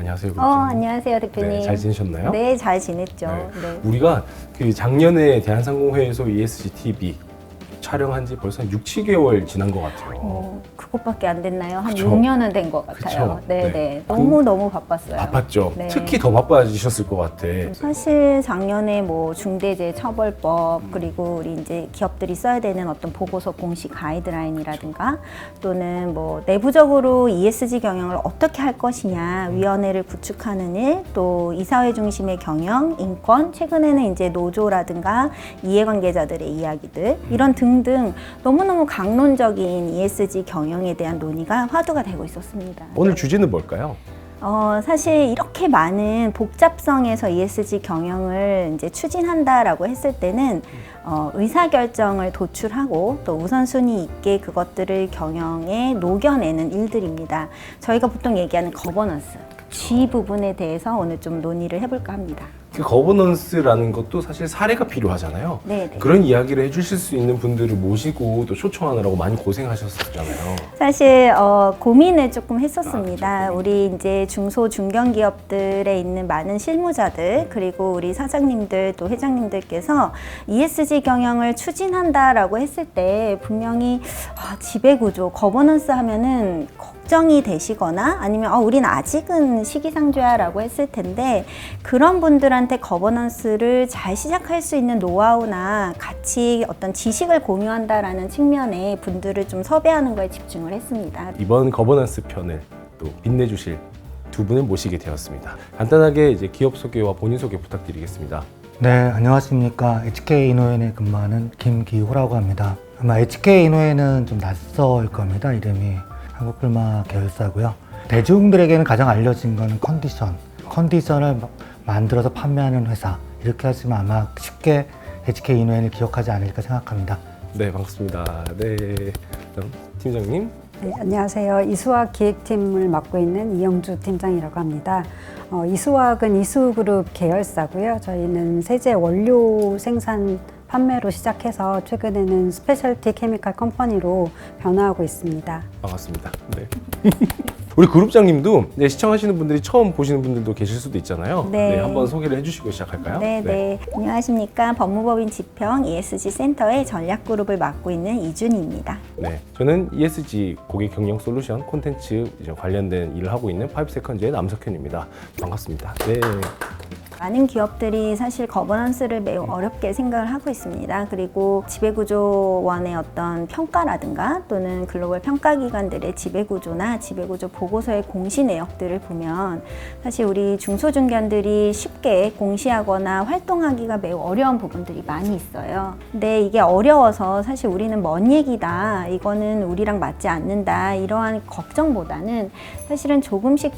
안녕하세요. 그렇죠. 안녕하세요, 대표님. 네, 잘 지내셨나요? 네, 잘 지냈죠. 네. 네. 우리가 그 작년에 대한상공회에서 ESG TV 촬영한 지 벌써 한 6, 7개월 지난 것 같아요. 그것밖에 안 됐나요? 한 그쵸. 6년은 된 것 같아요. 그쵸. 네, 네. 네. 너무 바빴어요. 바빴죠. 네. 특히 더 바빠지셨을 것 같아. 사실 작년에 뭐 중대재해처벌법 그리고 우리 이제 기업들이 써야 되는 어떤 보고서 공식 가이드라인이라든가 또는 뭐 내부적으로 ESG 경영을 어떻게 할 것이냐 위원회를 구축하는 일, 또 이사회 중심의 경영, 인권, 최근에는 이제 노조라든가 이해관계자들의 이야기들 이런 등등 너무너무 강론적인 ESG 경영에 대한 논의가 화두가 되고 있었습니다. 오늘 주제는 뭘까요? 사실 이렇게 많은 복잡성에서 ESG 경영을 이제 추진한다라고 했을 때는 의사결정을 도출하고 또 우선순위 있게 그것들을 경영에 녹여내는 일들입니다. 저희가 보통 얘기하는 거버넌스, G 부분에 대해서 오늘 좀 논의를 해볼까 합니다. 그 거버넌스라는 것도 사실 사례가 필요하잖아요. 네. 그런 이야기를 해주실 수 있는 분들을 모시고 또 초청하느라고 많이 고생하셨었잖아요. 사실 고민을 조금 했었습니다. 우리 이제 중소 중견 기업들에 있는 많은 실무자들 그리고 우리 사장님들 또 회장님들께서 ESG 경영을 추진한다라고 했을 때 분명히 지배구조, 거버넌스 하면은 걱정이 되시거나 아니면 우린 아직은 시기상조야라고 했을 텐데 그런 분들한테 거버넌스를 잘 시작할 수 있는 노하우나 같이 어떤 지식을 공유한다라는 측면에 분들을 좀 섭외하는 거에 집중을 했습니다. 이번 거버넌스 편을 또 빛내주실 두 분을 모시게 되었습니다. 간단하게 이제 기업 소개와 본인 소개 부탁드리겠습니다. 네, 안녕하십니까. HK이노엔에 근무하는 김기호라고 합니다. 아마 HK이노엔은 좀 낯설 겁니다. 이름이 한국플마 계열사고요. 대중들에게는 가장 알려진 건 컨디션을 만들어서 판매하는 회사 이렇게 하시면 아마 쉽게 HK이노엔을 기억하지 않을까 생각합니다. 네, 반갑습니다. 네, 그럼 팀장님. 네, 안녕하세요. 이수학 기획팀을 맡고 있는 이영주 팀장이라고 합니다. 이수학은 이수그룹 계열사고요. 저희는 세제 원료 생산 판매로 시작해서 최근에는 스페셜티 케미칼 컴퍼니로 변화하고 있습니다. 반갑습니다. 네. 우리 그룹장님도 시청하시는 분들이 처음 보시는 분들도 계실 수도 있잖아요. 네. 한번 소개를 해주시고 시작할까요? 네. 안녕하십니까. 법무법인 지평 ESG 센터의 전략그룹을 맡고 있는 이준희입니다. 네, 저는 ESG 고객 경영 솔루션 콘텐츠 관련된 일을 하고 있는 5세컨즈의 남석현입니다. 반갑습니다. 네. 많은 기업들이 사실 거버넌스를 매우 어렵게 생각을 하고 있습니다. 그리고 지배구조원의 어떤 평가라든가 또는 글로벌 평가기관들의 지배구조나 지배구조 보고서의 공시 내역들을 보면 사실 우리 중소중견들이 쉽게 공시하거나 활동하기가 매우 어려운 부분들이 많이 있어요. 근데 이게 어려워서 사실 우리는 먼 얘기다, 이거는 우리랑 맞지 않는다, 이러한 걱정보다는 사실은 조금씩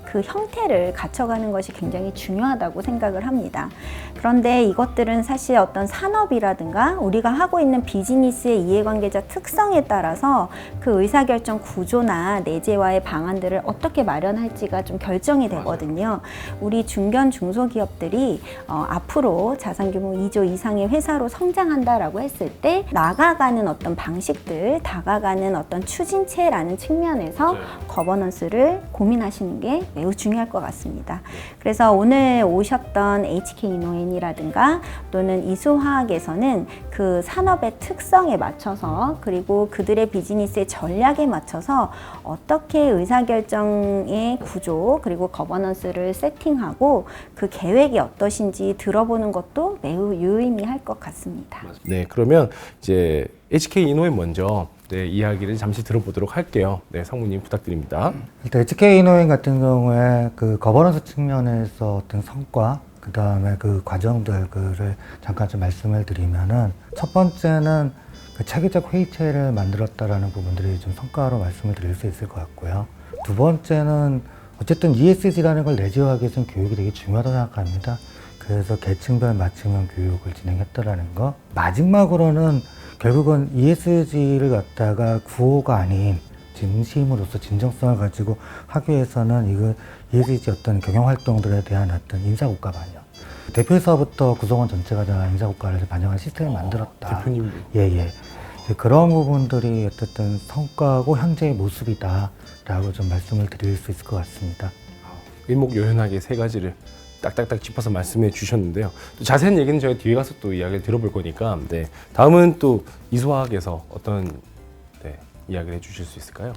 그 형태를 갖춰가는 것이 굉장히 중요하다고 생각을 합니다. 그런데 이것들은 사실 어떤 산업이라든가 우리가 하고 있는 비즈니스의 이해관계자 특성에 따라서 그 의사결정 구조나 내재화의 방안들을 어떻게 마련할지가 좀 결정이 되거든요. 우리 중견 중소기업들이 앞으로 자산규모 2조 이상의 회사로 성장한다라고 했을 때 나아가는 어떤 방식들, 다가가는 어떤 추진체라는 측면에서 거버넌스를 고민하시는 게 매우 중요할 것 같습니다. 그래서 오늘 오셨던 HK이노엔이라든가 또는 이수화학에서는 그 산업의 특성에 맞춰서 그리고 그들의 비즈니스의 전략에 맞춰서 어떻게 의사결정의 구조 그리고 거버넌스를 세팅하고 그 계획이 어떠신지 들어보는 것도 매우 유의미할 것 같습니다. 네, 그러면 이제 HK이노엔 먼저 이야기를 잠시 들어보도록 할게요. 네, 상무님 부탁드립니다. 일단 HK이노엔 같은 경우에 그 거버넌스 측면에서 어떤 성과, 그 다음에 그 과정들을 잠깐 좀 말씀을 드리면은 첫 번째는 그 체계적 회의체를 만들었다라는 부분들이 좀 성과로 말씀을 드릴 수 있을 것 같고요. 두 번째는 어쨌든 ESG라는 걸 내재화하기 위해서는 교육이 되게 중요하다고 생각합니다. 그래서 계층별 맞춤형 교육을 진행했다라는 거. 마지막으로는 결국은 ESG를 갖다가 구호가 아닌 진심으로서 진정성을 가지고 하기 위해서는 이거 ESG 어떤 경영 활동들에 대한 어떤 인사고가 반영. 대표에서부터 구성원 전체가 다 인사고가를 반영한 시스템을 만들었다. 대표님. 예. 그런 부분들이 어쨌든 성과고 현재의 모습이다라고 좀 말씀을 드릴 수 있을 것 같습니다. 일목요연하게 세 가지를 딱딱딱 짚어서 말씀해 주셨는데요. 또 자세한 얘기는 저희가 뒤에 가서 또 이야기를 들어볼 거니까 네, 다음은 또 이수화학에서 어떤 이야기를 해주실 수 있을까요?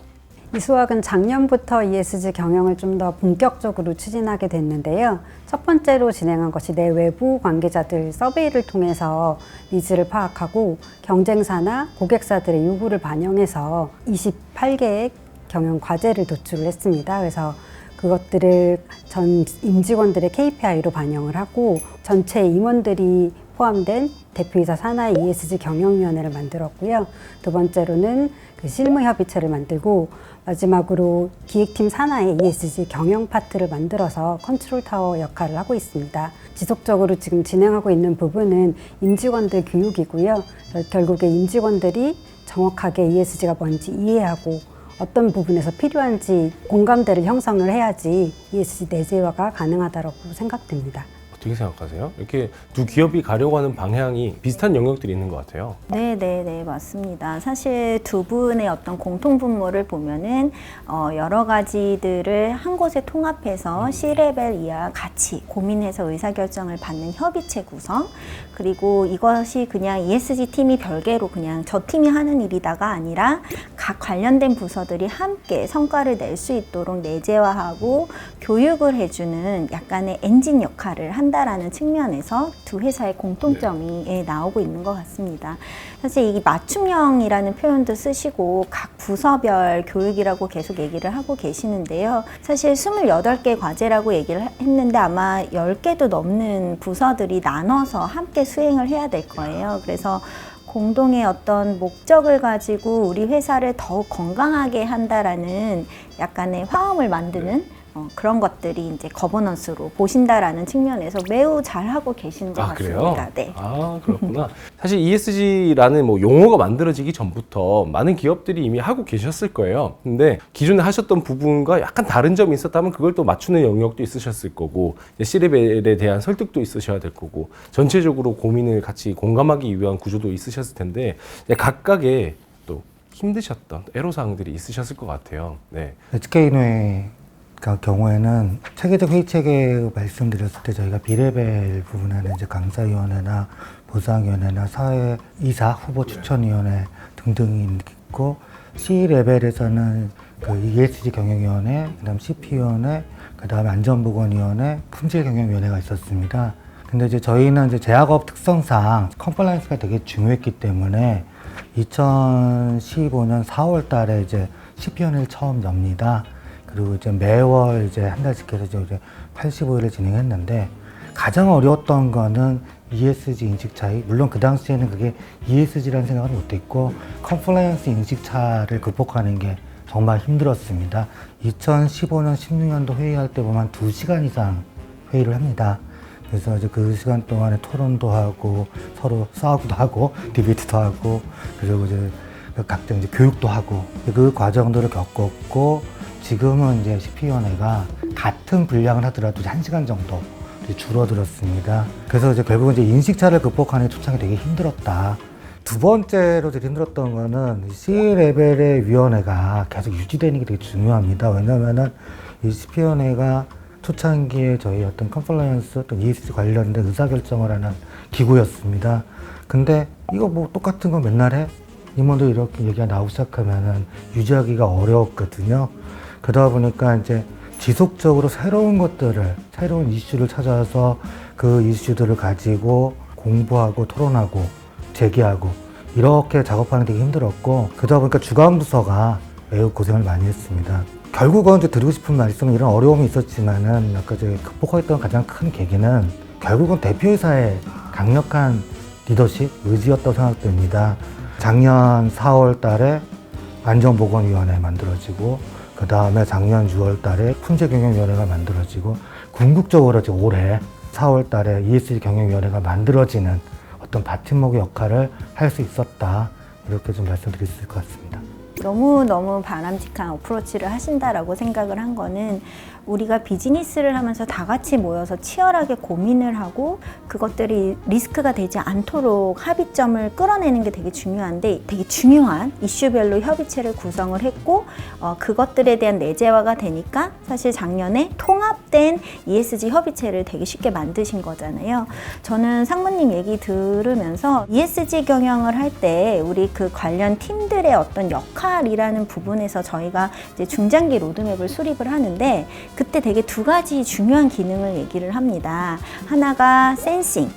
이수학은 작년부터 ESG 경영을 좀 더 본격적으로 추진하게 됐는데요. 첫 번째로 진행한 것이 내 외부 관계자들 서베이를 통해서 니즈를 파악하고 경쟁사나 고객사들의 요구를 반영해서 28개의 경영 과제를 도출을 했습니다. 그래서 그것들을 전 임직원들의 KPI로 반영을 하고 전체 임원들이 포함된 대표이사 산하의 ESG 경영위원회를 만들었고요. 두 번째로는 그 실무협의체를 만들고 마지막으로 기획팀 산하의 ESG 경영 파트를 만들어서 컨트롤 타워 역할을 하고 있습니다. 지속적으로 지금 진행하고 있는 부분은 임직원들 교육이고요. 결국에 임직원들이 정확하게 ESG가 뭔지 이해하고 어떤 부분에서 필요한지 공감대를 형성을 해야지 ESG 내재화가 가능하다고 생각됩니다. 어떻게 생각하세요? 이렇게 두 기업이 가려고 하는 방향이 비슷한 영역들이 있는 것 같아요. 네, 맞습니다. 사실 두 분의 어떤 공통 분모를 보면은 여러 가지들을 한 곳에 통합해서 C레벨 이하 같이 고민해서 의사결정을 받는 협의체 구성, 그리고 이것이 그냥 ESG 팀이 별개로 그냥 저 팀이 하는 일이다가 아니라 각 관련된 부서들이 함께 성과를 낼 수 있도록 내재화하고 교육을 해주는 약간의 엔진 역할을 한다라는 측면에서 두 회사의 공통점이 나오고 있는 것 같습니다. 사실 이 맞춤형이라는 표현도 쓰시고 각 부서별 교육이라고 계속 얘기를 하고 계시는데요. 사실 28개 과제라고 얘기를 했는데 아마 10개도 넘는 부서들이 나눠서 함께 수행을 해야 될 거예요. 그래서 공동의 어떤 목적을 가지고 우리 회사를 더욱 건강하게 한다라는 약간의 화음을 만드는 그런 것들이 이제 거버넌스로 보신다라는 측면에서 매우 잘하고 계신 것 같습니다. 그래요? 네. 그렇구나. 사실 ESG라는 용어가 만들어지기 전부터 많은 기업들이 이미 하고 계셨을 거예요. 근데 기존에 하셨던 부분과 약간 다른 점이 있었다면 그걸 또 맞추는 영역도 있으셨을 거고, C레벨에 대한 설득도 있으셔야 될 거고, 전체적으로 고민을 같이 공감하기 위한 구조도 있으셨을 텐데, 각각의 또 힘드셨던 애로사항들이 있으셨을 것 같아요. 네. SK노의 경우에는 체계적 회의 체계 말씀드렸을 때 저희가 B레벨 부분에는 이제 강사위원회나 보상위원회나 사회이사 후보 추천위원회 등등이 있고, C레벨에서는 그 ESG 경영위원회, 그다음 CP위원회, 그다음에 안전보건위원회, 품질경영위원회가 있었습니다. 근데 이제 저희는 이제 제약업 특성상 컴플라이언스가 되게 중요했기 때문에 2015년 4월 달에 이제 CP위원회를 처음 엽니다. 그리고 이제 매월 이제 한 달씩 해서 이제 85일을 진행했는데, 가장 어려웠던 거는 ESG 인식 차이. 물론 그 당시에는 그게 ESG라는 생각을 못했고, 컴플라이언스 인식 차를 극복하는 게 정말 힘들었습니다. 2015년, 16년도 회의할 때 보면 2시간 이상 회의를 합니다. 그래서 이제 그 시간 동안에 토론도 하고, 서로 싸우기도 하고, 디베이트도 하고, 그리고 이제 각종 이제 교육도 하고, 그 과정들을 겪었고, 지금은 이제 CP위원회가 같은 분량을 하더라도 1시간 정도 줄어들었습니다. 그래서 이제 결국은 이제 인식차를 극복하는 게 초창기 되게 힘들었다. 두 번째로 되게 힘들었던 거는 C레벨의 위원회가 계속 유지되는 게 되게 중요합니다. 왜냐면은 이 CP위원회가 초창기에 저희 어떤 컴플라이언스, 어떤 ESG 관련된 의사결정을 하는 기구였습니다. 근데 이거 뭐 똑같은 거 맨날 해? 임원들 이렇게 얘기가 나오기 시작하면은 유지하기가 어려웠거든요. 그러다 보니까 이제 지속적으로 새로운 것들을, 새로운 이슈를 찾아서 그 이슈들을 가지고 공부하고 토론하고 제기하고 이렇게 작업하는 게 되게 힘들었고, 그러다 보니까 주관부서가 매우 고생을 많이 했습니다. 결국은 이제 드리고 싶은 말씀은 이런 어려움이 있었지만은 아까 제가 극복했던 가장 큰 계기는 결국은 대표이사의 강력한 리더십, 의지였다고 생각됩니다. 작년 4월 달에 안전보건위원회 만들어지고, 그 다음에 작년 6월 달에 품질경영위원회가 만들어지고, 궁극적으로 이제 올해 4월 달에 ESG 경영위원회가 만들어지는 어떤 버팀목의 역할을 할 수 있었다. 이렇게 좀 말씀드릴 수 있을 것 같습니다. 너무너무 바람직한 어프로치를 하신다라고 생각을 한 거는 우리가 비즈니스를 하면서 다 같이 모여서 치열하게 고민을 하고 그것들이 리스크가 되지 않도록 합의점을 끌어내는 게 되게 중요한데 되게 중요한 이슈별로 협의체를 구성을 했고 그것들에 대한 내재화가 되니까 사실 작년에 통합된 ESG 협의체를 되게 쉽게 만드신 거잖아요. 저는 상무님 얘기 들으면서 ESG 경영을 할 때 우리 그 관련 팀들의 어떤 역할이라는 부분에서 저희가 이제 중장기 로드맵을 수립을 하는데 그때 되게 두 가지 중요한 기능을 얘기를 합니다. 하나가 센싱,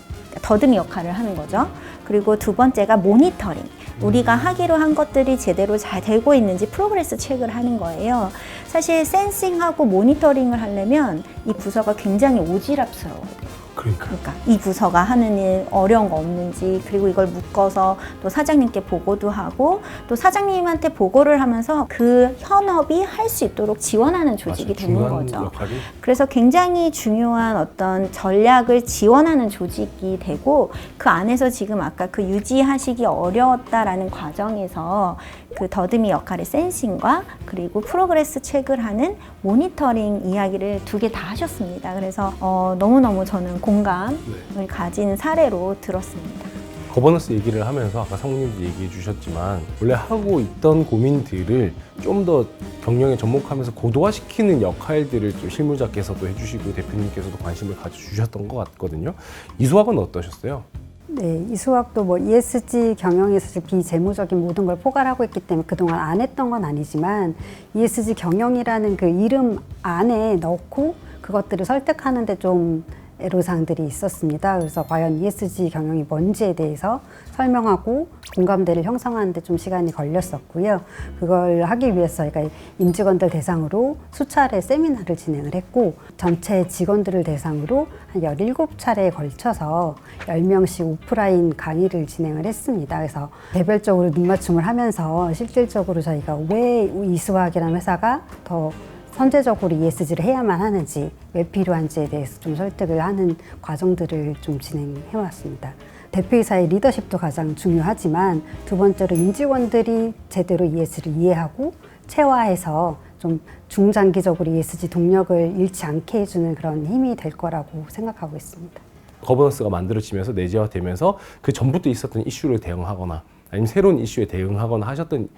더듬이 역할을 하는 거죠. 그리고 두 번째가 모니터링. 우리가 하기로 한 것들이 제대로 잘 되고 있는지 프로그레스 체크를 하는 거예요. 사실 센싱하고 모니터링을 하려면 이 부서가 굉장히 오지랖스러워요. 그러니까 이 부서가 하는 일 어려운 거 없는지 그리고 이걸 묶어서 또 사장님께 보고도 하고 또 사장님한테 보고를 하면서 그 현업이 할 수 있도록 지원하는 조직이 되는 거죠. 역할이? 그래서 굉장히 중요한 어떤 전략을 지원하는 조직이 되고 그 안에서 지금 아까 그 유지하시기 어려웠다라는 과정에서 그 더듬이 역할의 센싱과 그리고 프로그레스 체크를 하는 모니터링 이야기를 두 개 다 하셨습니다. 그래서 너무너무 저는 공감을 가진 사례로 들었습니다. 거버넌스 얘기를 하면서 아까 상무님도 얘기해 주셨지만 원래 하고 있던 고민들을 좀 더 경영에 접목하면서 고도화시키는 역할들을 좀 실무자께서도 해주시고 대표님께서도 관심을 가져주셨던 것 같거든요. 이수학은 어떠셨어요? 네, 이수학도 뭐 ESG 경영에서 사실 비재무적인 모든 걸 포괄하고 있기 때문에 그동안 안 했던 건 아니지만 ESG 경영이라는 그 이름 안에 넣고 그것들을 설득하는데 좀 애로사항들이 있었습니다. 그래서 과연 ESG 경영이 뭔지에 대해서 설명하고 공감대를 형성하는 데 좀 시간이 걸렸었고요. 그걸 하기 위해서 그러니까 임직원들 대상으로 수차례 세미나를 진행을 했고 전체 직원들을 대상으로 한 17차례에 걸쳐서 10명씩 오프라인 강의를 진행을 했습니다. 그래서 개별적으로 눈맞춤을 하면서 실질적으로 저희가 왜 이수학이라는 회사가 더 선제적으로 ESG를 해야만 하는지, 왜 필요한지에 대해서 좀 설득을 하는 과정들을 좀 진행해 왔습니다. 대표이사의 리더십도 가장 중요하지만 두 번째로 임직원들이 제대로 ESG를 이해하고 체화해서 좀 중장기적으로 ESG 동력을 잃지 않게 해주는 그런 힘이 될 거라고 생각하고 있습니다. 거버넌스가 만들어지면서 내재화되면서 그 전부터 있었던 이슈를 대응하거나 아니면 새로운 이슈에 대응하거나 하셨던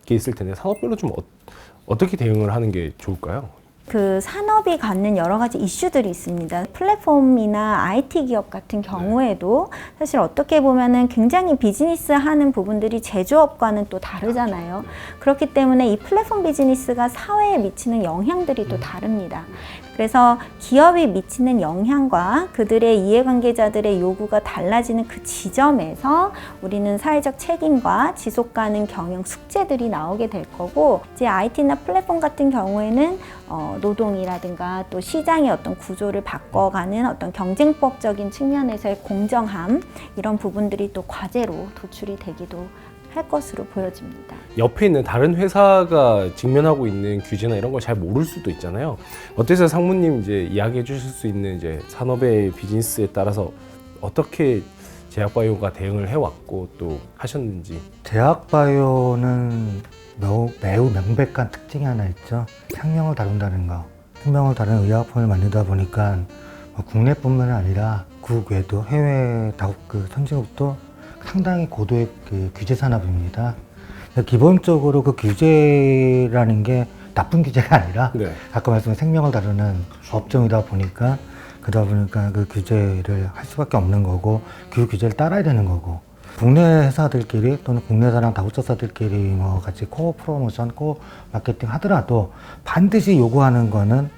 게 있을 텐데 산업별로 좀 어떻게 대응을 하는 게 좋을까요? 그 산업이 갖는 여러 가지 이슈들이 있습니다. 플랫폼이나 IT 기업 같은 경우에도 사실 어떻게 보면은 굉장히 비즈니스 하는 부분들이 제조업과는 또 다르잖아요. 그렇기 때문에 이 플랫폼 비즈니스가 사회에 미치는 영향들이 또 다릅니다. 그래서 기업이 미치는 영향과 그들의 이해관계자들의 요구가 달라지는 그 지점에서 우리는 사회적 책임과 지속 가능 경영 숙제들이 나오게 될 거고, 이제 IT나 플랫폼 같은 경우에는 노동이라든가 또 시장의 어떤 구조를 바꿔가는 어떤 경쟁법적인 측면에서의 공정함, 이런 부분들이 또 과제로 도출이 되기도 할 것으로 보여집니다. 옆에 있는 다른 회사가 직면하고 있는 규제나 이런 걸 잘 모를 수도 있잖아요. 어때서 상무님 이제 이야기해 주실 수 있는 이제 산업의 비즈니스에 따라서 어떻게 제약바이오가 대응을 해왔고 또 하셨는지. 제약바이오는 매우 명백한 특징이 하나 있죠. 생명을 다룬다는 거. 생명을 다루는 의약품을 만들다 보니까 국내뿐만 아니라 국외도 해외 다국 선진국도 상당히 고도의 그 규제 산업입니다. 기본적으로 그 규제라는 게 나쁜 규제가 아니라 아까 말씀드린 생명을 다루는 업종이다 보니까 그러다 보니까 그 규제를 할 수밖에 없는 거고 그 규제를 따라야 되는 거고 국내 회사들끼리 또는 국내사랑 다국적사들끼리 뭐 같이 코어 프로모션, 코어 마케팅 하더라도 반드시 요구하는 거는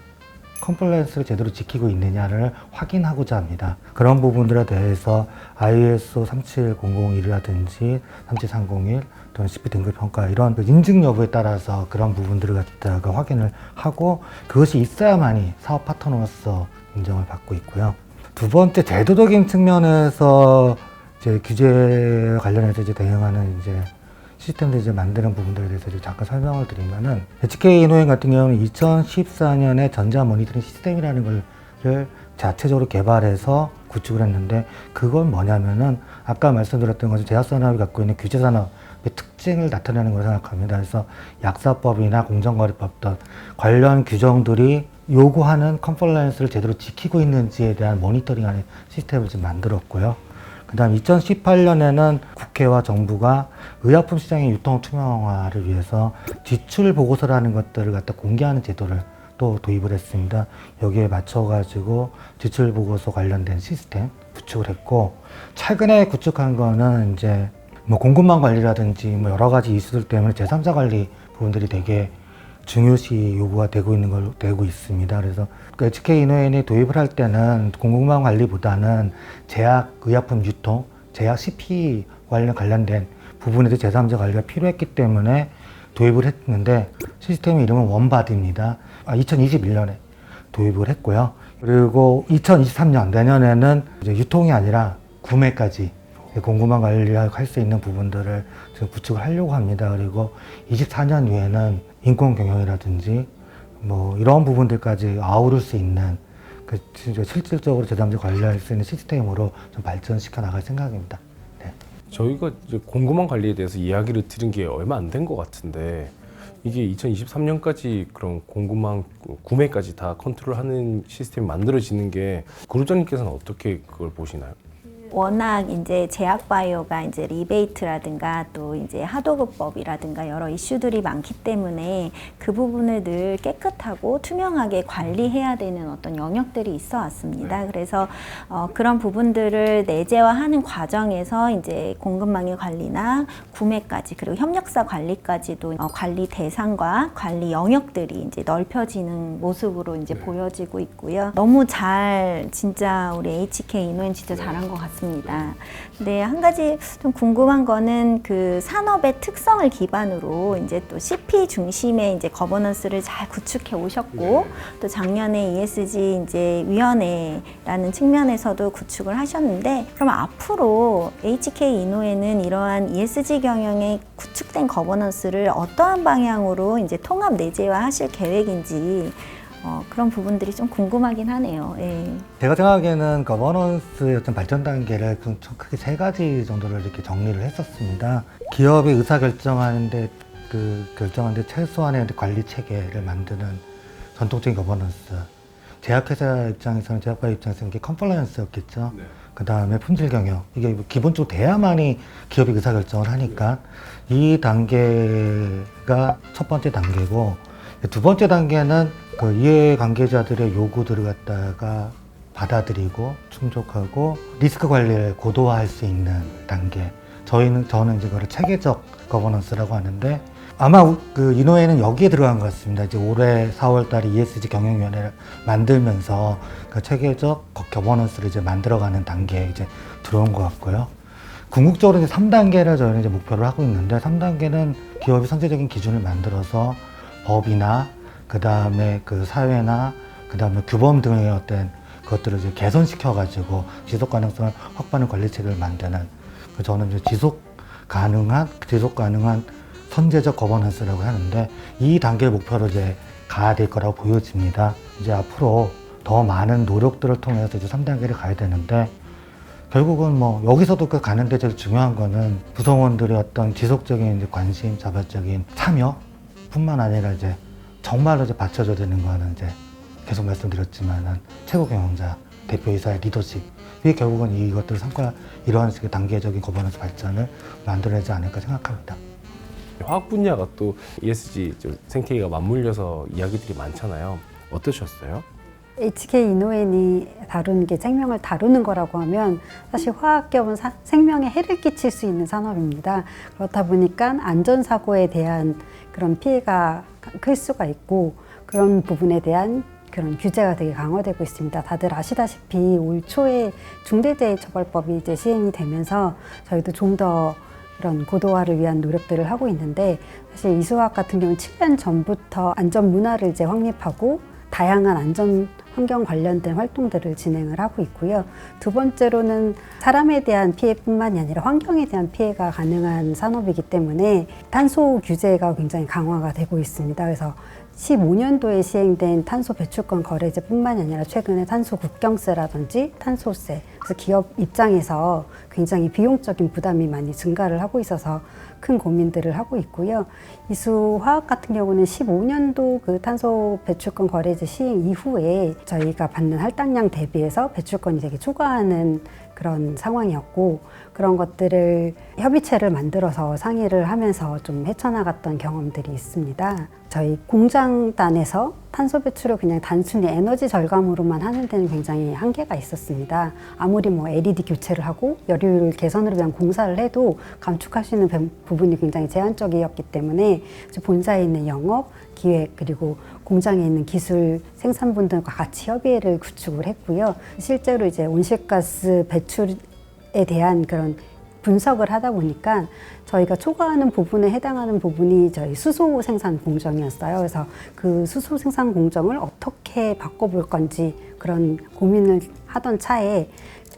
컴플라이언스를 제대로 지키고 있느냐를 확인하고자 합니다. 그런 부분들에 대해서 ISO 37001이라든지 37301 또는 CP 등급 평가 이런 인증 여부에 따라서 그런 부분들을 갖다가 확인을 하고 그것이 있어야만이 사업 파트너로서 인정을 받고 있고요. 두 번째 제도적인 측면에서 이제 규제 관련해서 이제 대응하는 이제 시스템들 이제 만드는 부분들에 대해서 잠깐 설명을 드리면은 HK 이노행 같은 경우는 2014년에 전자 모니터링 시스템이라는 걸 자체적으로 개발해서 구축을 했는데 그건 뭐냐면은 아까 말씀드렸던 것처럼 제약산업이 갖고 있는 규제산업의 특징을 나타내는 거라고 생각합니다. 그래서 약사법이나 공정거래법 등 관련 규정들이 요구하는 컴플라이언스를 제대로 지키고 있는지에 대한 모니터링하는 시스템을 좀 만들었고요. 그 다음 2018년에는 국회와 정부가 의약품 시장의 유통 투명화를 위해서 지출 보고서라는 것들을 갖다 공개하는 제도를 또 도입을 했습니다. 여기에 맞춰가지고 지출 보고서 관련된 시스템 구축을 했고, 최근에 구축한 거는 이제 뭐 공급망 관리라든지 뭐 여러 가지 이슈들 때문에 제3자 관리 부분들이 되게 중요시 요구가 되고 있습니다. 그래서 그 HK 이노엔이 도입을 할 때는 공급망 관리보다는 제약 의약품 유통, 제약 CP 관련된 부분에도 제3자 관리가 필요했기 때문에 도입을 했는데, 시스템 이름은 원바디입니다. 2021년에 도입을 했고요. 그리고 2023년 내년에는 이제 유통이 아니라 구매까지 공급망 관리할 수 있는 부분들을 지금 구축을 하려고 합니다. 그리고 24년 이후에는 인권 경영이라든지 뭐 이런 부분들까지 아우를 수 있는 그 실질적으로 제3자 관리할 수 있는 시스템으로 좀 발전시켜 나갈 생각입니다. 네. 저희가 이제 공급망 관리에 대해서 이야기를 들은 게 얼마 안 된 것 같은데, 이게 2023년까지 그런 공급망 구매까지 다 컨트롤하는 시스템이 만들어지는 게 그룹장님께서는 어떻게 그걸 보시나요? 워낙 이제 제약바이오가 이제 리베이트라든가 또 이제 하도급법이라든가 여러 이슈들이 많기 때문에 그 부분을 늘 깨끗하고 투명하게 관리해야 되는 어떤 영역들이 있어 왔습니다. 그래서 그런 부분들을 내재화하는 과정에서 이제 공급망의 관리나 구매까지, 그리고 협력사 관리까지도 관리 대상과 관리 영역들이 이제 넓혀지는 모습으로 이제 보여지고 있고요. 너무 잘, 진짜 우리 HK 이노엔 진짜 잘한 것 같습니다. 근데 한 가지 좀 궁금한 거는 그 산업의 특성을 기반으로 이제 또 CP 중심의 이제 거버넌스를 잘 구축해 오셨고, 또 작년에 ESG 이제 위원회라는 측면에서도 구축을 하셨는데, 그럼 앞으로 HK 이노엔은 이러한 ESG 경영의 구축된 거버넌스를 어떠한 방향으로 이제 통합 내재화하실 계획인지 그런 부분들이 좀 궁금하긴 하네요. 예. 제가 생각하기에는 거버넌스의 어떤 발전 단계를 좀 크게 3가지 정도를 이렇게 정리를 했었습니다. 기업이 의사결정하는데 최소한의 관리 체계를 만드는 전통적인 거버넌스. 제약회사 입장에서는, 제약바이오 입장에서는 이게 컴플라이언스였겠죠. 네. 그 다음에 품질 경영. 이게 기본적으로 돼야만이 기업이 의사결정을 하니까 이 단계가 첫 번째 단계고, 두 번째 단계는 그 이해관계자들의 요구들을 갖다가 받아들이고 충족하고 리스크 관리를 고도화할 수 있는 단계. 저는 이제 그걸 체계적 거버넌스라고 하는데, 아마 그 이노엔은 여기에 들어간 것 같습니다. 이제 올해 4월달에 ESG 경영위원회를 만들면서 그 체계적 거버넌스를 이제 만들어가는 단계에 이제 들어온 것 같고요. 궁극적으로 이제 3단계를 저희는 이제 목표를 하고 있는데, 3단계는 기업이 선제적인 기준을 만들어서 법이나 그 다음에 그 사회나 그 다음에 규범 등의 어떤 것들을 이제 개선시켜가지고 지속 가능성을 확보하는 관리 체계를 만드는, 저는 이제 지속 가능한 선제적 거버넌스라고 하는데, 이 단계의 목표로 이제 가야 될 거라고 보여집니다. 이제 앞으로 더 많은 노력들을 통해서 이제 3단계를 가야 되는데, 결국은 뭐 여기서도 그 가는데 제일 중요한 거는 구성원들의 어떤 지속적인 이제 관심, 자발적인 참여 뿐만 아니라 이제 정말로 이제 받쳐줘야 되는 거는 이제 계속 말씀드렸지만은 최고 경영자, 대표이사의 리더십. 이게 결국은 이것들을 삼가 이러한 식의 단계적인 거버넌스 발전을 만들어내지 않을까 생각합니다. 화학 분야가 또 ESG 생태계가 맞물려서 이야기들이 많잖아요. 어떠셨어요? HK 이노엔이 다루는 게 생명을 다루는 거라고 하면, 사실 화학기업은 생명에 해를 끼칠 수 있는 산업입니다. 그렇다 보니까 안전사고에 대한 그런 피해가 클 수가 있고, 그런 부분에 대한 그런 규제가 되게 강화되고 있습니다. 다들 아시다시피 올 초에 중대재해처벌법이 이제 시행이 되면서 저희도 좀 더 그런 고도화를 위한 노력들을 하고 있는데, 사실 이수화학 같은 경우는 7년 전부터 안전 문화를 이제 확립하고 다양한 안전 환경 관련된 활동들을 진행을 하고 있고요. 두 번째로는 사람에 대한 피해뿐만이 아니라 환경에 대한 피해가 가능한 산업이기 때문에 탄소 규제가 굉장히 강화가 되고 있습니다. 그래서 15년도에 시행된 탄소 배출권 거래제뿐만이 아니라 최근에 탄소 국경세라든지 탄소세, 그래서 기업 입장에서 굉장히 비용적인 부담이 많이 증가를 하고 있어서 큰 고민들을 하고 있고요. 이수화학 같은 경우는 15년도 그 탄소 배출권 거래제 시행 이후에 저희가 받는 할당량 대비해서 배출권이 되게 초과하는 그런 상황이었고, 그런 것들을 협의체를 만들어서 상의를 하면서 좀 헤쳐나갔던 경험들이 있습니다. 저희 공장단에서 탄소 배출을 그냥 단순히 에너지 절감으로만 하는 데는 굉장히 한계가 있었습니다. 아무리 뭐 LED 교체를 하고 열효율 개선을 위한 공사를 해도 감축할 수 있는 부분이 굉장히 제한적이었기 때문에 본사에 있는 영업, 기획, 그리고 공장에 있는 기술 생산분들과 같이 협의회를 구축을 했고요. 실제로 이제 온실가스 배출에 대한 그런 분석을 하다 보니까 저희가 초과하는 부분에 해당하는 부분이 저희 수소 생산 공정이었어요. 그래서 그 수소 생산 공정을 어떻게 바꿔볼 건지 그런 고민을 하던 차에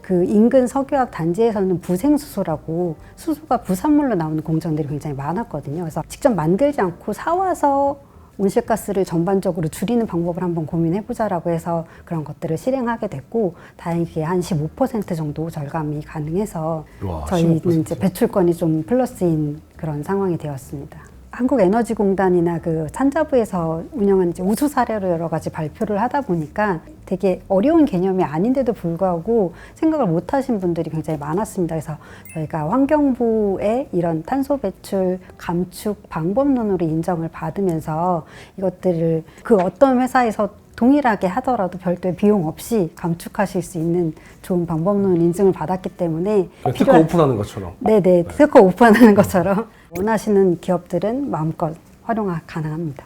그 인근 석유화학 단지에서는 부생수소라고 수소가 부산물로 나오는 공정들이 굉장히 많았거든요. 그래서 직접 만들지 않고 사와서 온실가스를 전반적으로 줄이는 방법을 한번 고민해보자라고 해서 그런 것들을 실행하게 됐고, 다행히 한 15% 정도 절감이 가능해서 와, 저희는 15%. 이제 배출권이 좀 플러스인 그런 상황이 되었습니다. 한국에너지공단이나 그 산자부에서 운영하는 이제 우수 사례로 여러 가지 발표를 하다 보니까 되게 어려운 개념이 아닌데도 불구하고 생각을 못 하신 분들이 굉장히 많았습니다. 그래서 저희가 환경부의 이런 탄소 배출 감축 방법론으로 인정을 받으면서 이것들을 그 어떤 회사에서 동일하게 하더라도 별도의 비용 없이 감축하실 수 있는 좋은 방법론 인증을 받았기 때문에 특허 오픈하는 것처럼. 네네, 특허 오픈하는 것처럼 원하시는 기업들은 마음껏 활용 가능합니다.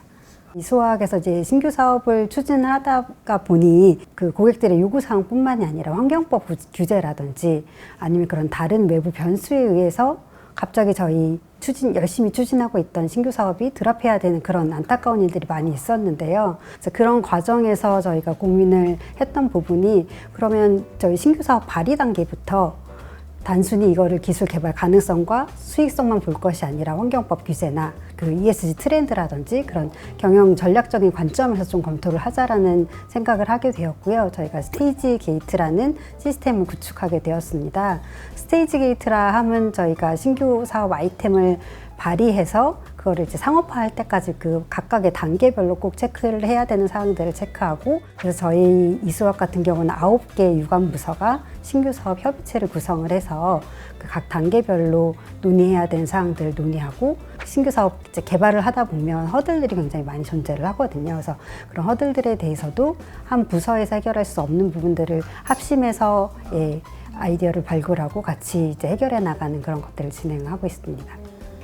이수화학에서 이제 신규 사업을 추진을 하다가 보니 그 고객들의 요구사항뿐만이 아니라 환경법 규제라든지 아니면 그런 다른 외부 변수에 의해서 갑자기 저희 열심히 추진하고 있던 신규 사업이 드랍해야 되는 그런 안타까운 일들이 많이 있었는데요. 그래서 그런 과정에서 저희가 고민을 했던 부분이, 그러면 저희 신규 사업 발의 단계부터 단순히 이거를 기술 개발 가능성과 수익성만 볼 것이 아니라 환경법 규제나 그 ESG 트렌드라든지 그런 경영 전략적인 관점에서 좀 검토를 하자라는 생각을 하게 되었고요. 저희가 스테이지 게이트라는 시스템을 구축하게 되었습니다. 스테이지 게이트라 하면 저희가 신규 사업 아이템을 발의해서 그거를 이제 상업화할 때까지 그 각각의 단계별로 꼭 체크를 해야 되는 사항들을 체크하고, 그래서 저희 이수학 같은 경우는 9개 유관부서가 신규 사업 협의체를 구성을 해서 그 각 단계별로 논의해야 되는 사항들을 논의하고, 신규 사업 이제 개발을 하다 보면 허들들이 굉장히 많이 존재를 하거든요. 그래서 그런 허들들에 대해서도 한 부서에서 해결할 수 없는 부분들을 합심해서 아이디어를 발굴하고 같이 이제 해결해 나가는 그런 것들을 진행하고 있습니다.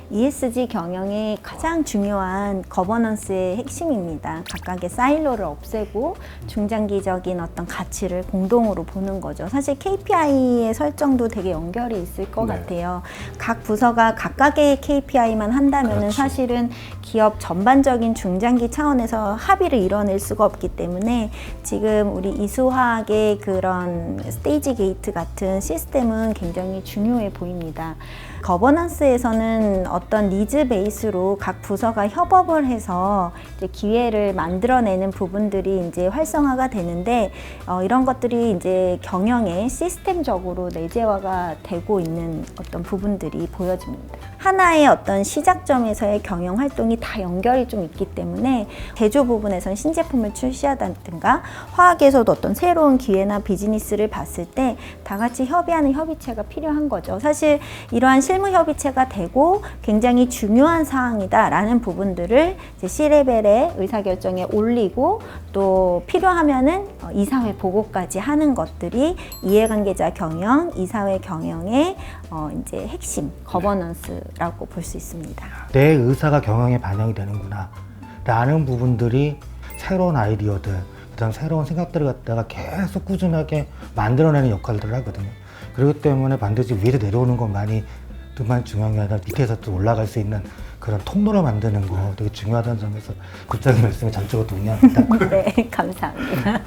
ESG 경영의 가장 중요한 거버넌스의 핵심입니다. 각각의 사일로를 없애고 중장기적인 어떤 가치를 공동으로 보는 거죠. 사실 KPI의 설정도 되게 연결이 있을 것 네. 같아요. 각 부서가 각각의 KPI만 한다면 그렇지. 사실은 기업 전반적인 중장기 차원에서 합의를 이뤄낼 수가 없기 때문에 지금 우리 이수화학의 그런 스테이지 게이트 같은 시스템은 굉장히 중요해 보입니다. 거버넌스에서는 어떤 니즈 베이스로 각 부서가 협업을 해서 이제 기회를 만들어내는 부분들이 이제 활성화가 되는데, 이런 것들이 이제 경영에 시스템적으로 내재화가 되고 있는 어떤 부분들이 보여집니다. 하나의 어떤 시작점에서의 경영 활동이 다 연결이 좀 있기 때문에 제조 부분에서는 신제품을 출시하다든가 화학에서도 어떤 새로운 기회나 비즈니스를 봤을 때 다 같이 협의하는 협의체가 필요한 거죠. 사실 이러한 실무 협의체가 되고 굉장히 중요한 사항이다라는 부분들을 이제 C레벨의 의사결정에 올리고 또 필요하면은 이사회 보고까지 하는 것들이 이해관계자 경영, 이사회 경영의 이제 핵심 거버넌스라고 볼 수 있습니다. 내 의사가 경영에 반영이 되는구나 라는 부분들이 새로운 아이디어들, 그다음 새로운 생각들을 갖다가 계속 꾸준하게 만들어내는 역할들을 하거든요. 그렇기 때문에 반드시 위에서 내려오는 것만이 중요한 게 아니라 밑에서 또 올라갈 수 있는 그런 통로를 만드는 거 되게 중요하다는 점에서 국장님 말씀에 전적으로 동의합니다. 네, 감사합니다.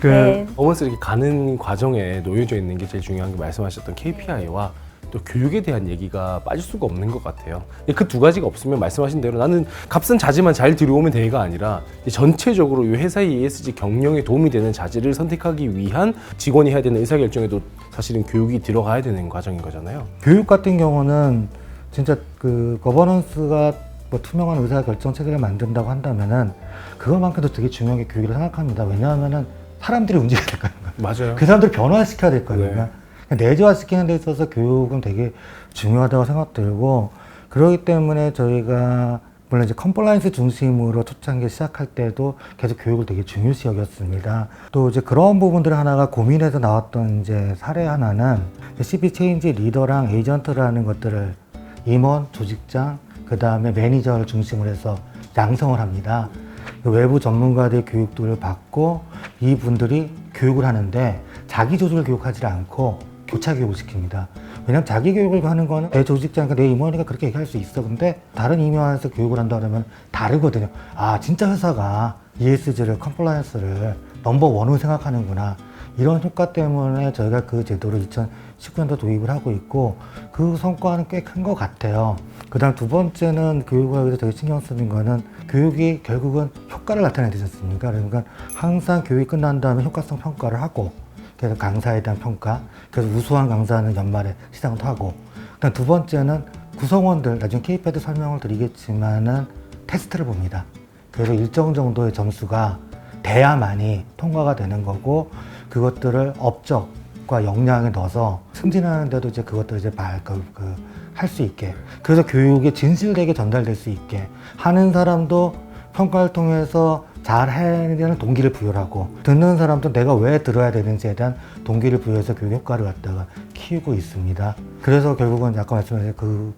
그 네. 어머스 이렇게 가는 과정에 놓여져 있는 게 제일 중요한 게 말씀하셨던 KPI와 또 교육에 대한 얘기가 빠질 수가 없는 것 같아요. 그 두 가지가 없으면 말씀하신 대로 나는 값은 자재만 잘 들여오면 되가 아니라 전체적으로 이 회사의 ESG 경영에 도움이 되는 자재를 선택하기 위한 직원이 해야 되는 의사결정에도 사실은 교육이 들어가야 되는 과정인 거잖아요. 교육 같은 경우는 진짜 그 거버넌스가 뭐 투명한 의사결정 체계를 만든다고 한다면은 그것만큼도 되게 중요하게 교육을 생각합니다. 왜냐하면은 사람들이 움직여야 될 거예요. 맞아요. 그 사람들을 변화시켜야 될 거니까. 네. 내재화시키는 데 있어서 교육은 되게 중요하다고 생각들고, 그렇기 때문에 저희가 물론 이제 컴플라이언스 중심으로 초창기 시작할 때도 계속 교육을 되게 중요시 여겼습니다. 또 이제 그런 부분들 하나가 고민해서 나왔던 이제 사례 하나는 CB 체인지 리더랑 에이전트라는 것들을 임원, 조직장, 그 다음에 매니저를 중심으로 해서 양성을 합니다. 외부 전문가들의 교육들을 받고 이분들이 교육을 하는데 자기 조직을 교육하지 않고 교차 교육을 시킵니다. 왜냐하면 자기 교육을 하는 거는 내 조직장이니까 내 임원이니까 그렇게 얘기할 수 있어. 근데 다른 임원에서 교육을 한다 그러면 다르거든요. 아, 진짜 회사가 ESG를, 컴플라이언스를 넘버원으로 생각하는구나. 이런 효과 때문에 저희가 그 제도를 2019년도 도입을 하고 있고, 그 성과는 꽤 큰 것 같아요. 그 다음 두 번째는 교육을 하기 위해서 되게 신경 쓰는 거는 교육이 결국은 효과를 나타내야 되지 않습니까? 그러니까 항상 교육이 끝난 다음에 효과성 평가를 하고, 그래서 강사에 대한 평가, 그래서 우수한 강사는 연말에 시상도 하고, 그다음 두 번째는 구성원들, 나중에 KPI도 설명을 드리겠지만은 테스트를 봅니다. 그래서 일정 정도의 점수가 돼야만이 통과가 되는 거고, 그것들을 업적과 역량에 넣어서 승진하는데도 이제 그것들을 이제 할 수 있게, 그래서 교육이 진실되게 전달될 수 있게 하는 사람도 평가를 통해서 잘 해야 되는 동기를 부여하고, 듣는 사람도 내가 왜 들어야 되는지에 대한 동기를 부여해서 교육 효과를 갖다가 키우고 있습니다. 그래서 결국은 아까 말씀하신 그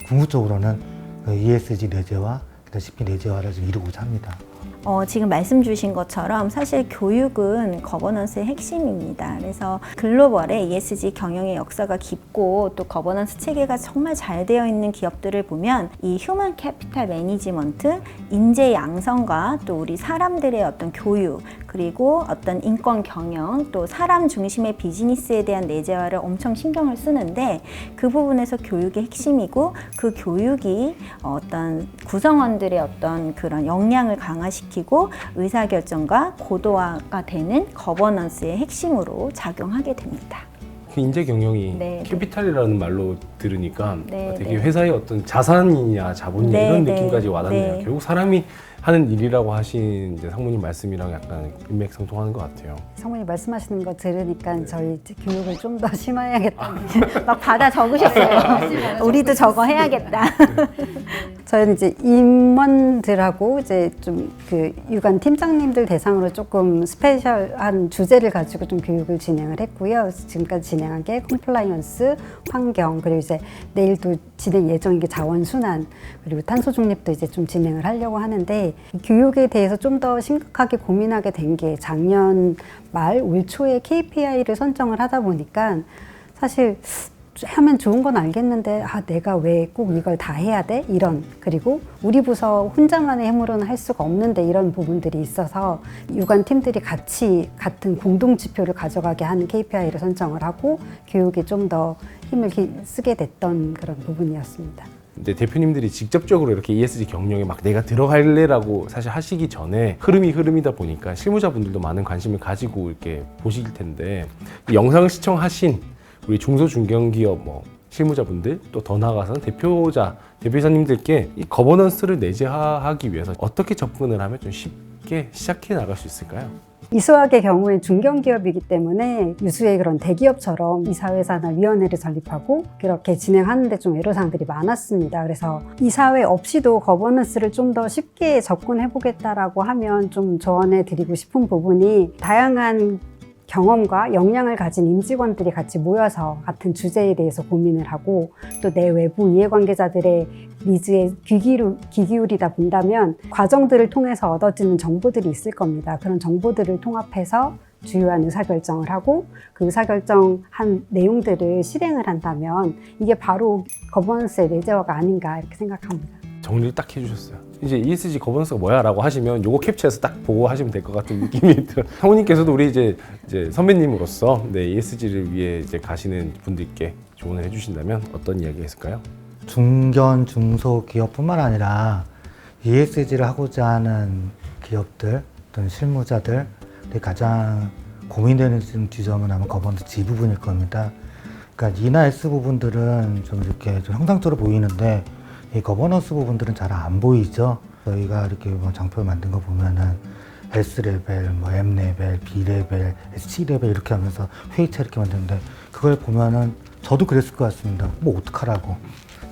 궁극적으로는 ESG 내재화, CP 내재화를 좀 이루고자 합니다. 지금 말씀 주신 것처럼 사실 교육은 거버넌스의 핵심입니다. 그래서 글로벌의 ESG 경영의 역사가 깊고 또 거버넌스 체계가 정말 잘 되어 있는 기업들을 보면 이 휴먼 캐피탈 매니지먼트, 인재 양성과 또 우리 사람들의 어떤 교육, 그리고 어떤 인권 경영, 또 사람 중심의 비즈니스에 대한 내재화를 엄청 신경을 쓰는데, 그 부분에서 교육이 핵심이고, 그 교육이 어떤 구성원들의 어떤 그런 역량을 강화시키고 의사결정과 고도화가 되는 거버넌스의 핵심으로 작용하게 됩니다. 그 인재 경영이 네, 캐피탈이라는 말로 들으니까 네, 되게 네. 회사의 어떤 자산이냐 자본이냐 네, 이런 네, 느낌까지 와닿네요. 네. 결국 사람이 하는 일이라고 하신 이제 상무님 말씀이랑 약간 일맥상통하는 것 같아요. 성훈이 말씀하시는 거 들으니까 저희 이제 교육을 좀 더 심화해야겠다. 막 받아 적으셨어요. 우리도 저거 해야겠다. 저희는 이제 임원들하고 이제 좀 그 유관 팀장님들 대상으로 조금 스페셜한 주제를 가지고 좀 교육을 진행을 했고요. 지금까지 진행한 게 컴플라이언스, 환경, 그리고 이제 내일도 진행 예정인 게 자원순환, 그리고 탄소 중립도 이제 좀 진행을 하려고 하는데, 이 교육에 대해서 좀 더 심각하게 고민하게 된 게 작년 말 올 초에 KPI를 선정을 하다 보니까 사실 하면 좋은 건 알겠는데, 아, 내가 왜 꼭 이걸 다 해야 돼? 이런, 그리고 우리 부서 혼자만의 힘으로는 할 수가 없는데 이런 부분들이 있어서 유관 팀들이 같이 같은 공동 지표를 가져가게 하는 KPI를 선정을 하고 교육에 좀 더 힘을 쓰게 됐던 그런 부분이었습니다. 근데 대표님들이 직접적으로 이렇게 ESG 경영에 막 내가 들어갈래라고 사실 하시기 전에 흐름이다 보니까 실무자분들도 많은 관심을 가지고 이렇게 보실 텐데, 이 영상을 시청하신 우리 중소중견기업 실무자분들, 또 더 나아가서는 대표이사님들께 이 거버넌스를 내재화하기 위해서 어떻게 접근을 하면 좀 쉽게 시작해 나갈 수 있을까요? 이수학의 경우에 중견기업이기 때문에 유수의 그런 대기업처럼 이사회사나 위원회를 설립하고 그렇게 진행하는데 좀 애로사항들이 많았습니다. 그래서 이사회 없이도 거버넌스를 좀 더 쉽게 접근해보겠다라고 하면 좀 조언해드리고 싶은 부분이, 다양한 경험과 역량을 가진 임직원들이 같이 모여서 같은 주제에 대해서 고민을 하고, 또 내 외부 이해관계자들의 니즈에 귀 기울이다 본다면 과정들을 통해서 얻어지는 정보들이 있을 겁니다. 그런 정보들을 통합해서 주요한 의사결정을 하고, 그 의사결정한 내용들을 실행을 한다면 이게 바로 거버넌스의 내재화가 아닌가 이렇게 생각합니다. 정리를 딱 해주셨어요. 이제 ESG 거버넌스가 뭐야 라고 하시면 요거 캡처해서 딱 보고 하시면 될 것 같은 느낌이 들어요. 상무님께서도 우리 이제 선배님으로서 ESG를 위해 이제 가시는 분들께 조언을 해주신다면 어떤 이야기가 있을까요? 중견, 중소기업뿐만 아니라 ESG를 하고자 하는 기업들 또는 실무자들이 가장 고민되는 지점은 아마 거버넌스 G 부분일 겁니다. 그러니까 E나 S 부분들은 좀 이렇게 좀 형상적으로 보이는데 이 거버넌스 부분들은 잘 안 보이죠. 저희가 이렇게 뭐 장표를 만든 거 보면은 S 레벨, 뭐 M 레벨, B 레벨, C 레벨 이렇게 하면서 회의체 이렇게 만드는데 그걸 보면은 저도 그랬을 것 같습니다. 뭐 어떡하라고.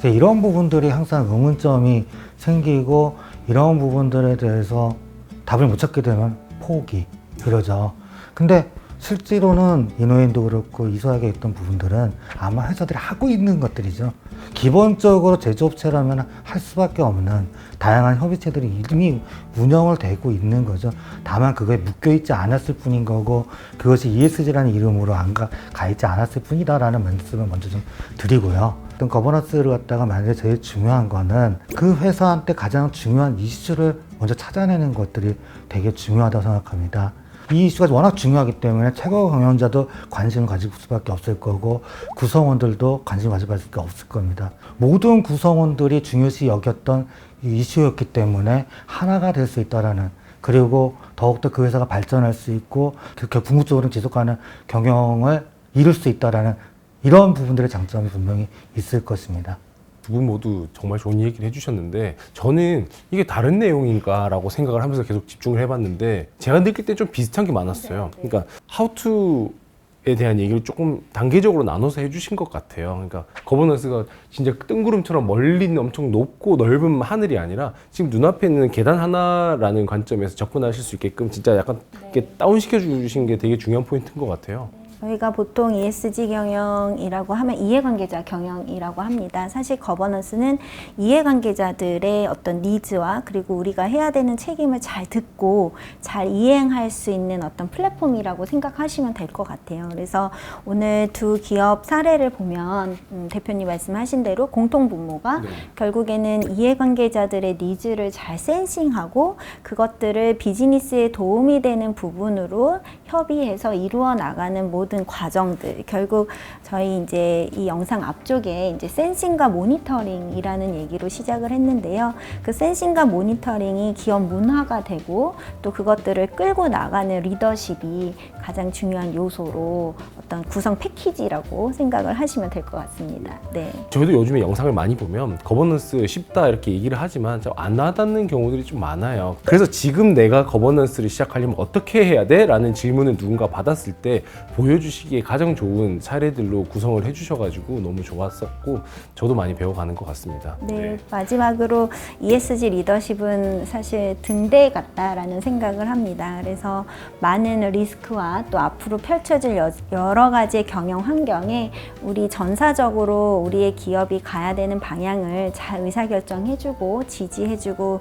이런 부분들이 항상 의문점이 생기고 이런 부분들에 대해서 답을 못 찾게 되면 포기 이러죠. 근데 실제로는 이노인도 그렇고 이소하게 있던 부분들은 아마 회사들이 하고 있는 것들이죠. 기본적으로 제조업체라면 할 수밖에 없는 다양한 협의체들이 이미 운영을 되고 있는 거죠. 다만 그거에 묶여있지 않았을 뿐인 거고 그것이 ESG라는 이름으로 안 가 있지 않았을 뿐이다라는 말씀을 먼저 좀 드리고요. 어떤 거버넌스를 갖다가 만약에 제일 중요한 거는 그 회사한테 가장 중요한 이슈를 먼저 찾아내는 것들이 되게 중요하다고 생각합니다. 이 이슈가 워낙 중요하기 때문에 최고 경영자도 관심을 가질 수밖에 없을 거고 구성원들도 관심을 가질 수밖에 없을 겁니다. 모든 구성원들이 중요시 여겼던 이 이슈였기 때문에 하나가 될 수 있다라는 그리고 더욱더 그 회사가 발전할 수 있고 궁극적으로 지속하는 경영을 이룰 수 있다라는 이런 부분들의 장점이 분명히 있을 것입니다. 두 분 모두 정말 좋은 얘기를 해주셨는데 저는 이게 다른 내용인가라고 생각을 하면서 계속 집중을 해봤는데 제가 느낄 때 좀 비슷한 게 많았어요. 그러니까 how to에 대한 얘기를 조금 단계적으로 나눠서 해주신 것 같아요. 그러니까 거버넌스가 진짜 뜬구름처럼 멀리 엄청 높고 넓은 하늘이 아니라 지금 눈앞에 있는 계단 하나라는 관점에서 접근하실 수 있게끔 진짜 약간 이렇게 다운시켜 주신 게 되게 중요한 포인트인 것 같아요. 저희가 보통 ESG 경영이라고 하면 이해관계자 경영이라고 합니다. 사실 거버넌스는 이해관계자들의 어떤 니즈와 그리고 우리가 해야 되는 책임을 잘 듣고 잘 이행할 수 있는 어떤 플랫폼이라고 생각하시면 될 것 같아요. 그래서 오늘 두 기업 사례를 보면 대표님 말씀하신 대로 공통분모가 결국에는 이해관계자들의 니즈를 잘 센싱하고 그것들을 비즈니스에 도움이 되는 부분으로 협의해서 이루어 나가는 모든 과정들, 결국 저희 이제 이 영상 앞쪽에 이제 센싱과 모니터링이라는 얘기로 시작을 했는데요. 그 센싱과 모니터링이 기업 문화가 되고 또 그것들을 끌고 나가는 리더십이 가장 중요한 요소로 어떤 구성 패키지라고 생각을 하시면 될 것 같습니다. 네. 저희도 요즘에 영상을 많이 보면 거버넌스 쉽다 이렇게 얘기를 하지만 안 와닿는 경우들이 좀 많아요. 그래서 지금 내가 거버넌스를 시작하려면 어떻게 해야 돼? 라는 질문을 누군가 받았을 때 보여주시기에 가장 좋은 사례들로 구성을 해주셔가지고 너무 좋았었고 저도 많이 배워가는 것 같습니다. 네, 마지막으로 ESG 리더십은 사실 등대 같다라는 생각을 합니다. 그래서 많은 리스크와 또 앞으로 펼쳐질 여러 가지 경영 환경에 우리 전사적으로 우리의 기업이 가야 되는 방향을 잘 의사결정해주고 지지해주고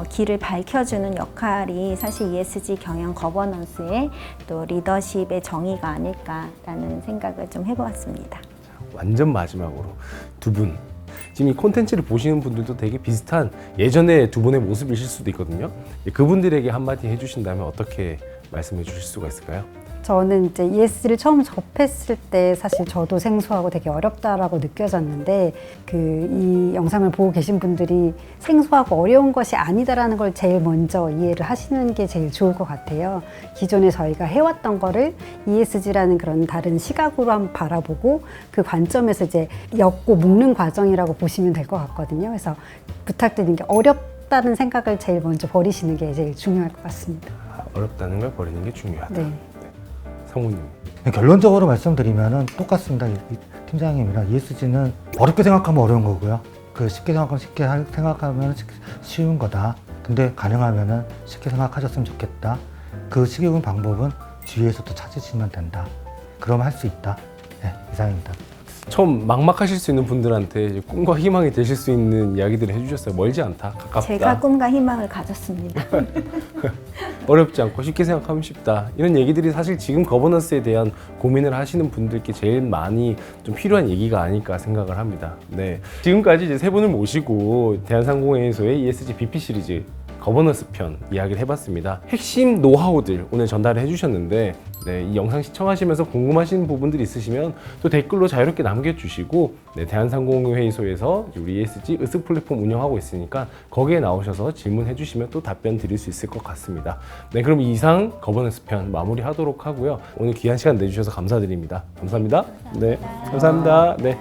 길을 밝혀주는 역할이 사실 ESG 경영 거버넌스의 또 리더십의 정의가 아닐까라는 생각을 좀 해보았습니다. 완전 마지막으로 두 분 지금 이 콘텐츠를 보시는 분들도 되게 비슷한 예전에 두 분의 모습이실 수도 있거든요. 그분들에게 한마디 해주신다면 어떻게 말씀해 주실 수가 있을까요? 저는 이제 ESG를 처음 접했을 때 사실 저도 생소하고 되게 어렵다라고 느껴졌는데 이 영상을 보고 계신 분들이 생소하고 어려운 것이 아니다라는 걸 제일 먼저 이해를 하시는 게 제일 좋을 것 같아요. 기존에 저희가 해왔던 거를 ESG라는 그런 다른 시각으로 한번 바라보고 그 관점에서 이제 엮고 묶는 과정이라고 보시면 될 것 같거든요. 그래서 부탁드리는 게 어렵다는 생각을 제일 먼저 버리시는 게 제일 중요할 것 같습니다. 어렵다는 걸 버리는 게 중요하다. 네. 성우님. 결론적으로 말씀드리면은 똑같습니다. 이 팀장님이랑 ESG는 어렵게 생각하면 어려운 거고요. 쉽게 생각하면 생각하면 쉬운 거다. 근데 가능하면은 쉽게 생각하셨으면 좋겠다. 그 쉬운 방법은 주위에서도 찾으시면 된다. 그러면 할 수 있다. 네, 이상입니다. 처음 막막하실 수 있는 분들한테 이제 꿈과 희망이 되실 수 있는 이야기들을 해주셨어요. 멀지 않다, 가깝다. 제가 꿈과 희망을 가졌습니다. 어렵지 않고 쉽게 생각하면 쉽다. 이런 얘기들이 사실 지금 거버넌스에 대한 고민을 하시는 분들께 제일 많이 좀 필요한 얘기가 아닐까 생각을 합니다. 네, 지금까지 이제 세 분을 모시고 대한상공회의소의 ESG BP 시리즈 거버넌스 편 이야기를 해봤습니다. 핵심 노하우들 오늘 전달을 해주셨는데 네, 이 영상 시청하시면서 궁금하신 부분들이 있으시면 또 댓글로 자유롭게 남겨주시고 네, 대한상공회의소에서 우리 ESG 으쓱 플랫폼 운영하고 있으니까 거기에 나오셔서 질문해 주시면 또 답변 드릴 수 있을 것 같습니다. 네, 그럼 이상 거버넌스 편 마무리하도록 하고요. 오늘 귀한 시간 내주셔서 감사드립니다. 감사합니다. 네, 감사합니다. 네.